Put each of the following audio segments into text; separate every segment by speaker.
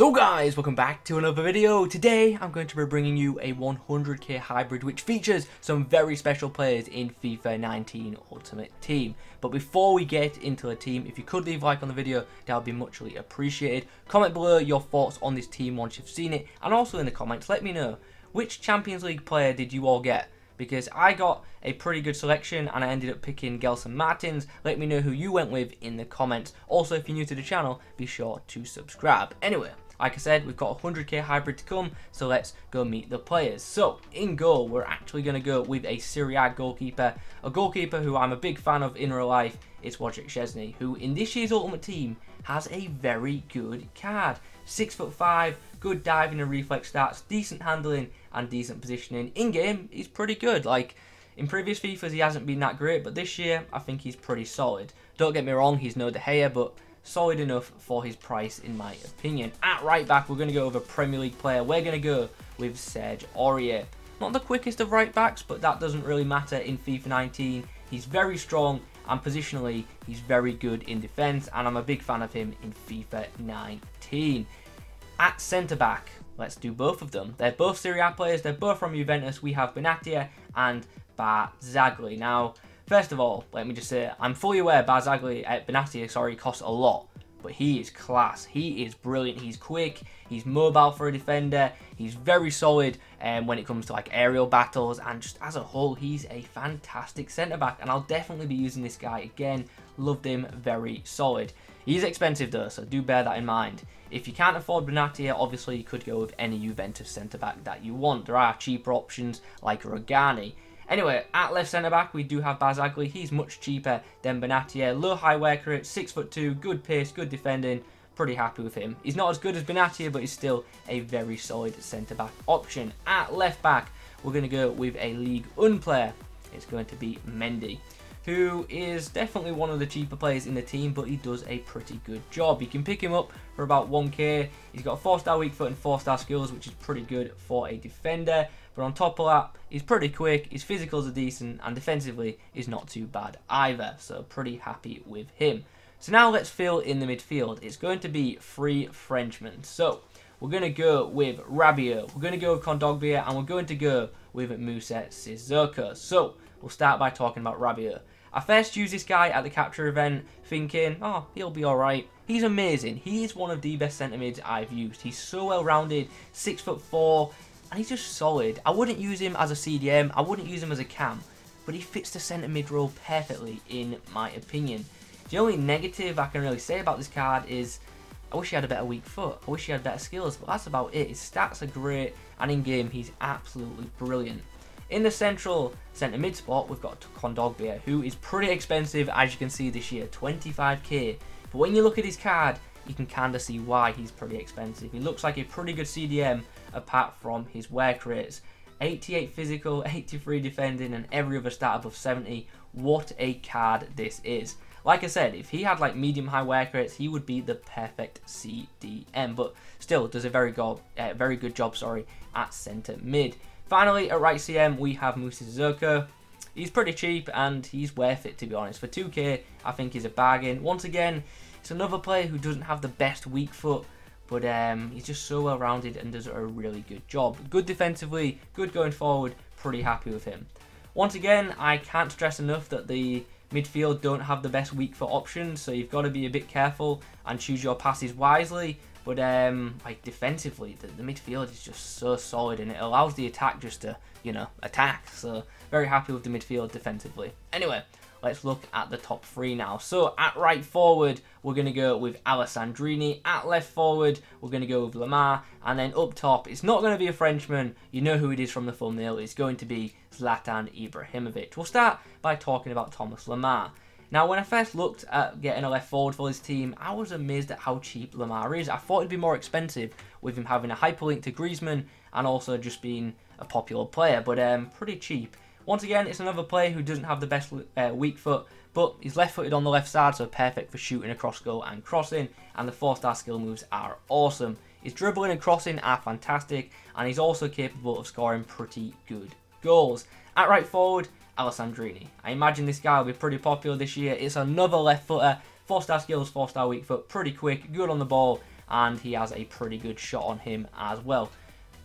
Speaker 1: So guys, welcome back to another video. Today I'm going to be bringing you a 100k hybrid which features some very special players in FIFA 19 Ultimate Team. But before we get into the team, if you could leave a like on the video, that would be muchly appreciated. Comment below your thoughts on this team once you've seen it, and also in the comments let me know which Champions League player did you all get, because I got a pretty good selection and I ended up picking Gelson Martins. Let me know who you went with in the comments. Also, if you're new to the channel, be sure to subscribe. Anyway, like I said, we've got a 100k hybrid to come, so let's go meet the players. So, in goal, we're actually going to go with a Serie A goalkeeper. A goalkeeper who I'm a big fan of in real life. It's Wojciech Szczesny, who in this year's Ultimate Team has a very good card. 6'5", good diving and reflex stats, decent handling and decent positioning. In-game, he's pretty good. Like, in previous FIFAs, he hasn't been that great, but this year, I think he's pretty solid. Don't get me wrong, he's no De Gea, but solid enough for his price, in my opinion. At right back, we're going to go with a Premier League player. We're going to go with Serge Aurier. Not the quickest of right backs, but that doesn't really matter in FIFA 19. He's very strong, and positionally, he's very good in defence, and I'm a big fan of him in FIFA 19. At centre-back, let's do both of them. They're both Serie A players, they're both from Juventus. We have Benatia and Barzagli. Now, first of all, let me just say, I'm fully aware Benatia costs a lot, but he is class. He is brilliant. He's quick. He's mobile for a defender. He's very solid when it comes to like aerial battles, and just as a whole, he's a fantastic centre-back, and I'll definitely be using this guy again. Loved him, very solid. He's expensive though, so do bear that in mind. If you can't afford Benatia, obviously you could go with any Juventus centre-back that you want. There are cheaper options like Rogani. Anyway, at left centre-back, we do have Barzagli. He's much cheaper than Benatia. Low high work rate, 6'2", good pace, good defending. Pretty happy with him. He's not as good as Benatia, but he's still a very solid centre-back option. At left-back, we're going to go with a Ligue 1 player. It's going to be Mendy, who is definitely one of the cheaper players in the team, but he does a pretty good job. You can pick him up for about 1k. He's got 4-star weak foot and 4-star skills, which is pretty good for a defender. But on top of that, he's pretty quick, his physicals are decent, and defensively, he's not too bad either. So pretty happy with him. So now let's fill in the midfield. It's going to be 3 Frenchmen. So we're going to go with Rabiot, we're going to go with Kondogbia, and we're going to go with Moussa Sissoko. So we'll start by talking about Rabiot. I first used this guy at the capture event thinking, oh, he'll be alright. He's amazing. He is one of the best centre mids I've used. He's so well rounded, 6'4", and he's just solid. I wouldn't use him as a CDM, I wouldn't use him as a cam, but he fits the centre mid role perfectly in my opinion. The only negative I can really say about this card is I wish he had a better weak foot, I wish he had better skills, but that's about it. His stats are great, and in game he's absolutely brilliant. In the central centre mid spot, we've got Kondogbia, who is pretty expensive, as you can see this year, 25k. But when you look at his card, you can kind of see why he's pretty expensive. He looks like a pretty good CDM apart from his work rates. 88 physical, 83 defending, and every other stat above 70. What a card this is. Like I said, if he had like medium high work rates, he would be the perfect CDM, but still does a very good job at centre mid. Finally, at right CM, we have Moussa Sissoko. He's pretty cheap and he's worth it, to be honest. For 2k, I think he's a bargain. Once again, it's another player who doesn't have the best weak foot, but he's just so well rounded and does a really good job. Good defensively, good going forward, pretty happy with him. Once again, I can't stress enough that the midfield don't have the best weak foot options, so you've got to be a bit careful and choose your passes wisely. But like defensively, the midfield is just so solid, and it allows the attack just to, you know, attack. So very happy with the midfield defensively. Anyway, let's look at the top 3 now. So at right forward, we're going to go with Alessandrini. At left forward, we're going to go with Lamar. And then up top, it's not going to be a Frenchman. You know who it is from the thumbnail. It's going to be Zlatan Ibrahimovic. We'll start by talking about Thomas Lamar. Now, when I first looked at getting a left forward for this team, I was amazed at how cheap Lamar is. I thought it'd be more expensive with him having a hyperlink to Griezmann and also just being a popular player, but pretty cheap. Once again, it's another player who doesn't have the best weak foot, but he's left-footed on the left side, so perfect for shooting across goal and crossing, and the 4-star skill moves are awesome. His dribbling and crossing are fantastic, and he's also capable of scoring pretty good goals. At right forward, Alessandrini. I imagine this guy will be pretty popular this year. It's another left footer, 4-star skills, 4-star weak foot, pretty quick, good on the ball, and he has a pretty good shot on him as well.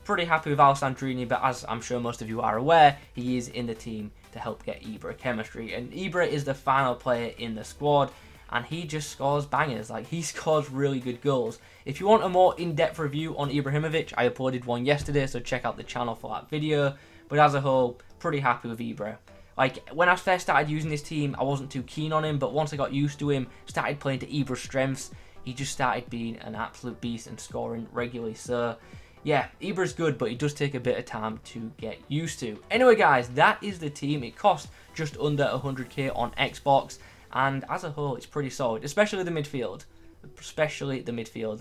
Speaker 1: Pretty happy with Alessandrini, but as I'm sure most of you are aware, he is in the team to help get Ibra chemistry, and Ibra is the final player in the squad, and he just scores bangers. Like, he scores really good goals. If you want a more in-depth review on Ibrahimovic, I uploaded one yesterday, so check out the channel for that video. But as a whole, pretty happy with Ibra. Like, when I first started using this team, I wasn't too keen on him, but once I got used to him, started playing to Ibra's strengths, he just started being an absolute beast and scoring regularly. So yeah, Ibra's good, but it does take a bit of time to get used to. Anyway guys, that is the team. It cost just under 100k on Xbox, and as a whole, it's pretty solid, especially the midfield.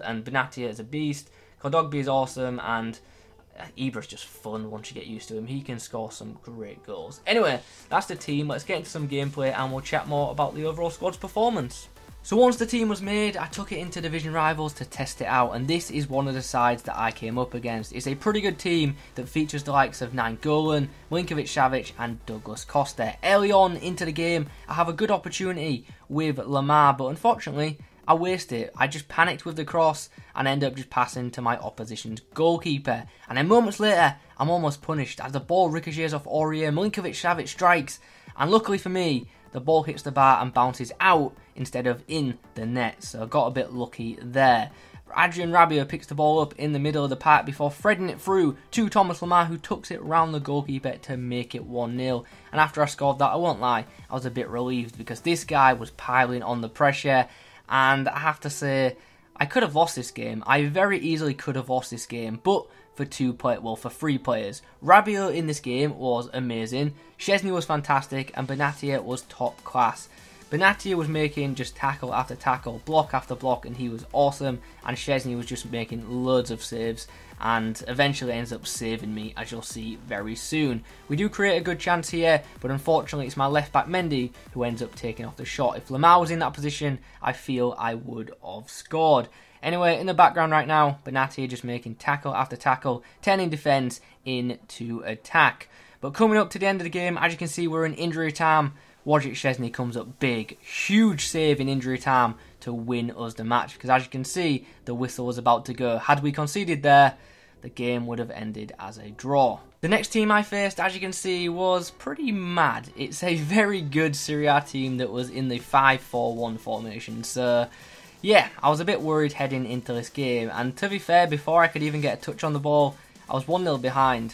Speaker 1: And Benatia is a beast, Kondogbia is awesome, and Ibra's just fun once you get used to him. He can score some great goals. Anyway, that's the team. Let's get into some gameplay and we'll chat more about the overall squad's performance. So once the team was made, I took it into division rivals to test it out, and this is one of the sides that I came up against. It's a pretty good team that features the likes of Nainggolan, Milinkovic-Savic and Douglas Costa. Early on into the game, I have a good opportunity with Lamar, but unfortunately, I waste it. I just panicked with the cross and end up just passing to my opposition's goalkeeper. And then moments later, I'm almost punished as the ball ricochets off Aurier, Milinkovic-Savic strikes, and luckily for me, the ball hits the bar and bounces out instead of in the net, so I got a bit lucky there. Adrian Rabiot picks the ball up in the middle of the park before threading it through to Thomas Lamar, who tucks it round the goalkeeper to make it 1-0. And after I scored that, I won't lie, I was a bit relieved because this guy was piling on the pressure, and I have to say, I could have lost this game. I very easily could have lost this game, but for three players. Rabiot in this game was amazing, Szczesny was fantastic, and Benatia was top class. Benatia was making just tackle after tackle, block after block, and he was awesome, and Szczesny was just making loads of saves, and eventually ends up saving me, as you'll see very soon. We do create a good chance here, but unfortunately it's my left back Mendy who ends up taking off the shot. If Lamar was in that position, I feel I would have scored. Anyway, in the background right now, Benatia just making tackle after tackle, turning defence into attack. But coming up to the end of the game, as you can see, we're in injury time. Wojciech Szczesny comes up big, huge save in injury time to win us the match, because as you can see, the whistle was about to go. Had we conceded there, the game would have ended as a draw. The next team I faced, as you can see, was pretty mad. It's a very good Serie A team that was in the 5-4-1 formation, so yeah, I was a bit worried heading into this game, and to be fair, before I could even get a touch on the ball, I was 1-0 behind.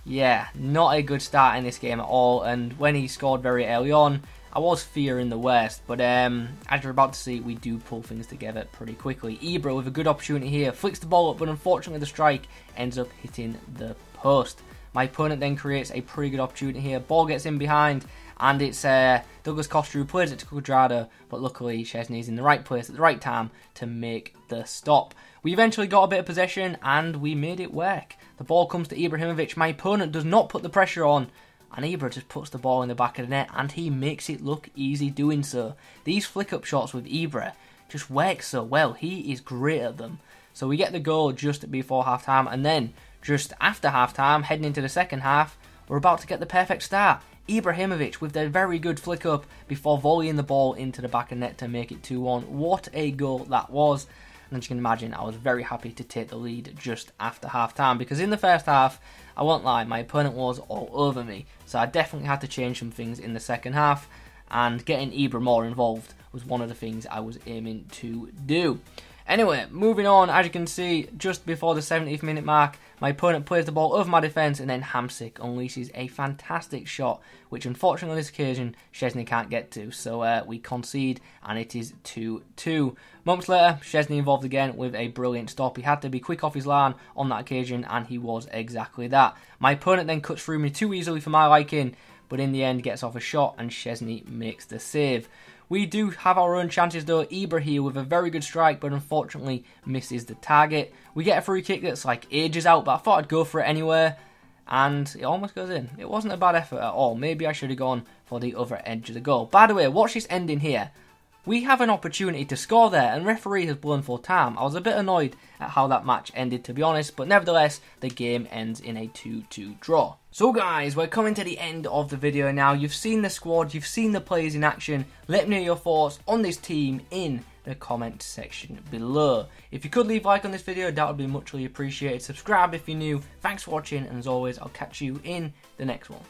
Speaker 1: Yeah, not a good start in this game at all, and when he scored very early on, I was fearing the worst, but as you're about to see, we do pull things together pretty quickly. Ibra with a good opportunity here, flicks the ball up, but unfortunately the strike ends up hitting the post. My opponent then creates a pretty good opportunity here, ball gets in behind, and it's Douglas Costa who plays it to Cuadrado, but luckily Szczesny's in the right place at the right time to make the stop. We eventually got a bit of possession and we made it work. The ball comes to Ibrahimovic, my opponent does not put the pressure on, and Ibra just puts the ball in the back of the net and he makes it look easy doing so. These flick-up shots with Ibra just work so well, he is great at them. So we get the goal just before half-time, and then just after half-time, heading into the second half, we're about to get the perfect start. Ibrahimovic with the very good flick up before volleying the ball into the back of net to make it 2-1. What a goal that was. And as you can imagine, I was very happy to take the lead just after half-time, because in the first half, I won't lie, my opponent was all over me. So I definitely had to change some things in the second half, and getting Ibra more involved was one of the things I was aiming to do. Anyway, moving on, as you can see, just before the 70th minute mark, my opponent plays the ball over my defence, and then Hamsik unleashes a fantastic shot, which unfortunately on this occasion, Szczesny can't get to. So we concede, and it is 2-2. Moments later, Szczesny involved again with a brilliant stop. He had to be quick off his line on that occasion, and he was exactly that. My opponent then cuts through me too easily for my liking, but in the end gets off a shot, and Szczesny makes the save. We do have our own chances though. Ibra here with a very good strike, but unfortunately misses the target. We get a free kick that's like ages out, but I thought I'd go for it anyway, and it almost goes in. It wasn't a bad effort at all. Maybe I should have gone for the other edge of the goal. By the way, watch this ending here. We have an opportunity to score there, and referee has blown full time. I was a bit annoyed at how that match ended, to be honest, but nevertheless, the game ends in a 2-2 draw. So guys, we're coming to the end of the video now. You've seen the squad, you've seen the players in action. Let me know your thoughts on this team in the comment section below. If you could leave a like on this video, that would be muchly appreciated. Subscribe if you're new. Thanks for watching, and as always, I'll catch you in the next one.